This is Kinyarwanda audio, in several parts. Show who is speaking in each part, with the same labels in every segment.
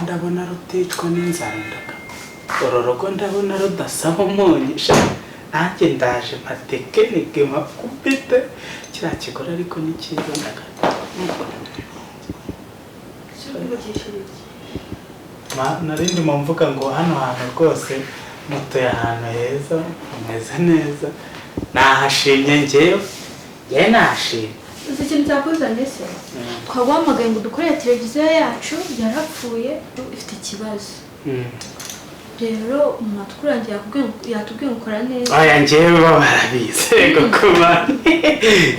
Speaker 1: ndabona ruticwa n'inzara ororogo ndabona rudasaba umunyisha nanjye ndaje matekenike makubite kira kigora ariko ni cyiza narindi mu mvuga ngo hano hantu rwose mutuye ahantu heza umeze neza nahashimye njyewe nahashimye
Speaker 2: uzi ikintu cyakuzanye se twaguhamagaye ngo dukorere televiziyo yacu yarapfuye ifite ikibazo rero umwatwurangiye yatubwiye gukora neza
Speaker 1: aya njyewe barabize gukuma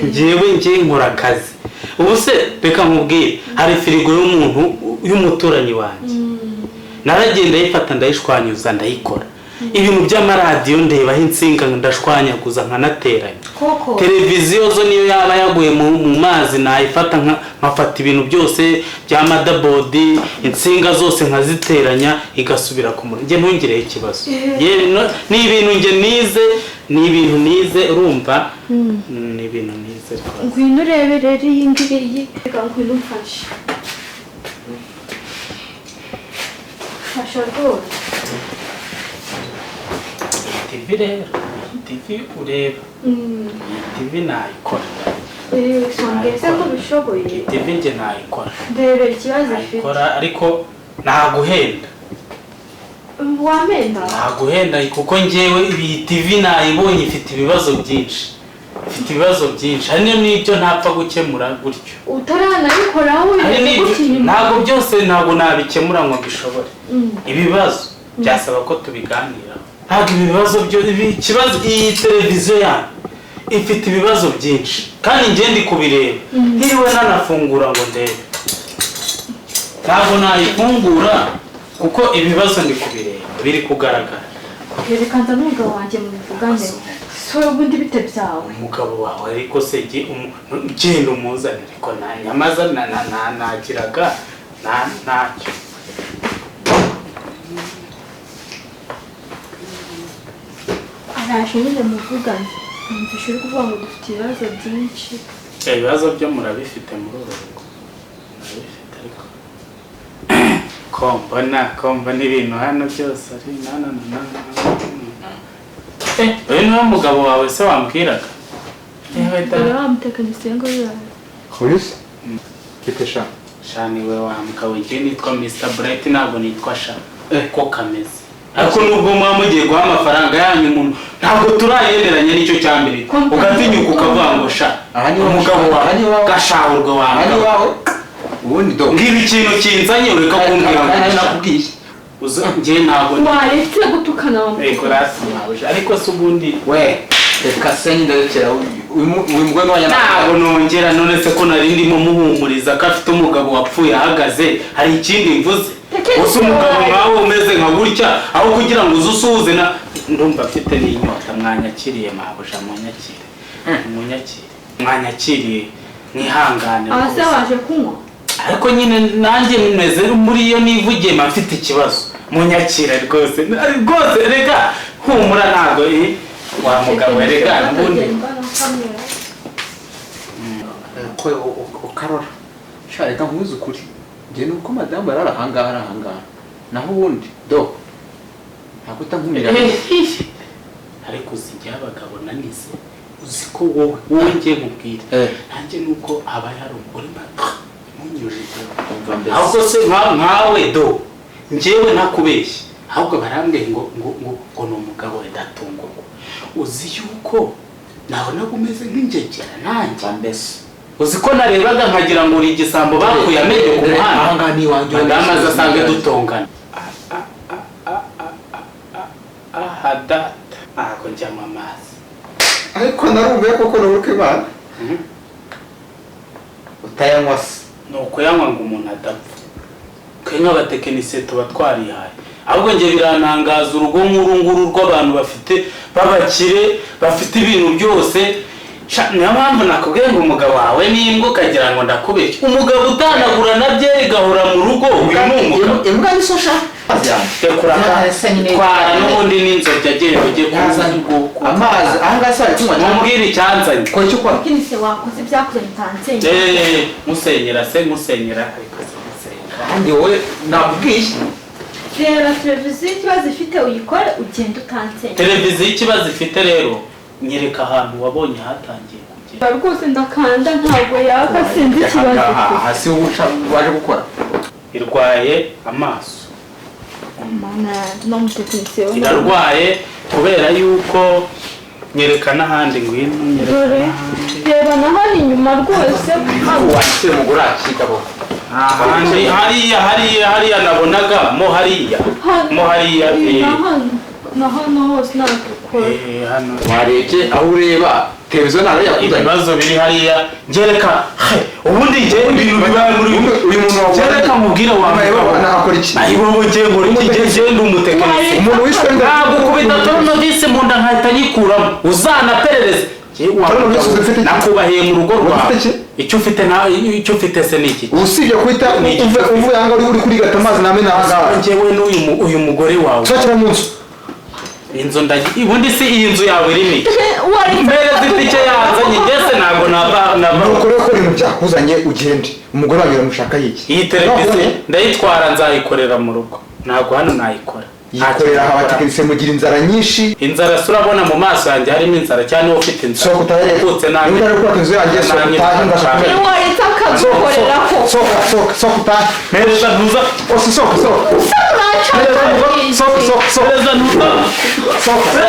Speaker 1: njyewe nkora akazi ubu se reka nkubwire hari firigo y'umuntu y'umuturanyi wanjye naragenda yifata ndayishwanyuza ndayikora ibintu by'amaradiyo ndebaho insinga ndashwanyaguza nkanateranya televiziyo zo niyo yaba yaguye mu mazi nayifata nkafata ibintu byose bya madabodi insinga zose nkaziteranya igasubira ku murongo nge ntungire ikibazo ni ibintu nize urumva ni ibintu nize
Speaker 2: ngwino urebe rero iyi ngiyi reka ngwino umfashe fasha rwose
Speaker 1: TV rero TV ureba TV nayikora
Speaker 2: songeze ko bishoboye
Speaker 1: TV nge nayikora
Speaker 2: ndebe ikibazo ifite
Speaker 1: ariko naguhenda
Speaker 2: wamenda
Speaker 1: naguhenda kuko njyewe iyi TV nayibonye ifite ibibazo byinshi hari n'ibyo ntapfa gukemura gutyo
Speaker 2: utaranabikoraho
Speaker 1: ntabwo byose ntabwo nabikemura ngo bishobore ibibazo byasaba ko tubiganira ntabwo ibibazo ikibazo iyi televiziyo yanyu ifite ibibazo byinshi kandi njye ndi kubireba ntiriwe nanafungura ngo ndebe ntabwo nayifungura kuko ibibazo ndi kubireba biri kugaragara
Speaker 2: yerekana n'umugabo wanjye mu bivugane sore ubundi bite byawe
Speaker 1: umugabo wawe ariko se genda umuzanire ariko nyamaza nagiraga ntacyo
Speaker 2: araje nyine muvugane numvise uri kuvuga ngo dufite ibibazo byinshi
Speaker 1: ibibazo byo murabifite muri uru rugo murabifite ariko kombona ibintu hano byose ari uyu niwe mugabo wawe se wambwiraga
Speaker 2: wamutekanisiye ngo yuraye
Speaker 3: Khuyus kite
Speaker 1: niwe wamugabo njye nitwa Mr Bright ntabwo nitwa Sha ko kameze ariko nubwo muba mugiye guha amafaranga yanyu umuntu ntabwo turayemeranya n'icyo cyambere ugatinyuka ukavuga ngo Sha umugabo wawe gashahurwa wawe ubundi do ngibi ikintu kinzanye ureka kumbwira ngo
Speaker 3: nakubwiye
Speaker 1: njye ntabwo
Speaker 2: waretse gutukana
Speaker 1: ariko se ubundi
Speaker 3: we reka senyi ndakera uyu mugwe
Speaker 1: ntabwo nongera none se ko nari ndimo muhumuriza ko afite umugabo wapfuye ahagaze hari ikindi mvuze usa umugabo nkawe umeze nka gutya aho kugira ngo uzusuhuze ndumva afite n'inyota mwanyakiriye mabuja mwanyakiriye mwanyakiriye mwihangane
Speaker 2: abase waje kunywa
Speaker 1: ariko nyine nanjye meze muri iyo nivugiye mba mfite ikibazo munyakira rwose rwose rega humura ntabwo wa mugabo rega ubundi
Speaker 3: ko ukarora sha reka nkuze ukuri njye nuko madamu arara ahangaha naho ubundi do ntabwo utankumira
Speaker 1: ariko uzigiye abagabo nanize uzi ko wowe ngiye mubwira nanjye nuko aba yari umugore munyujije ahubwo se nkawe do njyewe ntakubeshye ahubwo barambwiye ngo ni umugabo we datungurwa uzi yuko nabona umeze nk'ingegera nanjye mbese uzi ko narebaga nkagira ngo uri igisambo bakuye amenyo ku muhanda
Speaker 3: ahangaha ni iwanjye
Speaker 1: amaze asanzwe dutongana data ntabwo njyamo amazi
Speaker 3: ariko narumbuye koko nuruka imana utayanywa se
Speaker 1: ni ukuyanywa ngo umuntu adapfa twe nk'abatekinisiye tuba twarihaye ahubwo njye birantangaza urugo nk'urunguru rw'abantu bafite b'abakire bafite ibintu byose niyo mpamvu nakubwiye ngo umugabo wawe n'imbwa ukagira ngo ndakubeshye umugabo utanagura na byeri gahora mu rugo uyu ni umugabo
Speaker 3: imbwa n'isosha
Speaker 1: twara n'ubundi n'inzobya agenda ujye kuzana ubwoko
Speaker 3: amazi ahangaha se ari kunywa
Speaker 1: mumbwire icyanzanye
Speaker 3: ko icyo ukora
Speaker 2: kinise wakoze byakuzanye utansenyera
Speaker 1: musenyera
Speaker 3: kandi wowe nakubwiye
Speaker 2: reba televiziyo ikibazo ifite uyikore ugenda utansenyera
Speaker 1: televiziyo ikibazo ifite rero nyereka ahantu wabonye hatangiye kugera
Speaker 2: rwose ndakanda ntabwo yaka sinzi ikibazo
Speaker 3: hasi waje gukora
Speaker 1: irwaye amaso irarwaye kubera yuko nyereka n'ahandi ngwino
Speaker 2: dore reba na hano inyuma rwose
Speaker 3: wanditse umugore akigabo
Speaker 1: ahandi hariya nabonaga mo hariya
Speaker 2: na hano hose ntabwo
Speaker 3: warebye aho ureba televiziyo ntabwo yakuzanye
Speaker 1: ibibazo biri hariya ngereka ubundi njye ibintu bibaye muri
Speaker 3: uyu muntu
Speaker 1: ngereka mubwire wawe
Speaker 3: nakora iki
Speaker 1: ayibobo njye nkora iki njye ndi umutekinisiye
Speaker 3: umuntu wishwe
Speaker 1: ntabwo kubita toronodisi mu nda nkahita nyikuramo uzanaperereze nakubahiye mu rugo rwawe icyo ufite se ni iki
Speaker 3: usibye kwita uvuye ahangaha uri kurigata amazi namena ahangaha
Speaker 1: njyewe n'uyu mugore wawe
Speaker 3: tuzakira mu nzu
Speaker 1: inzu ubundi si iyi nzu yawe irimo mbere zitike yanzanye ngese ntabwo naba
Speaker 3: ukore ko ibintu byakuzanye ugende umugore wawe uramushaka yiki
Speaker 1: iyi televiziyo ndayitwara nzayikorera mu rugo ntabwo hano nayikora
Speaker 3: yikorera abatekinisiye mugira inzara nyinshi
Speaker 1: inzara se urabona mu maso yanjye harimo inzara cyane wowe ufite inzara
Speaker 3: sohoka utahereye
Speaker 1: utse nabi
Speaker 3: niba ari kubaka inzu yanjye sohoka utahe ndashaka
Speaker 2: iyo waretse akagukorera ko
Speaker 3: sohoka utahe
Speaker 1: perezida ntuza
Speaker 3: sohoka
Speaker 1: perezida ntuza
Speaker 3: sohoka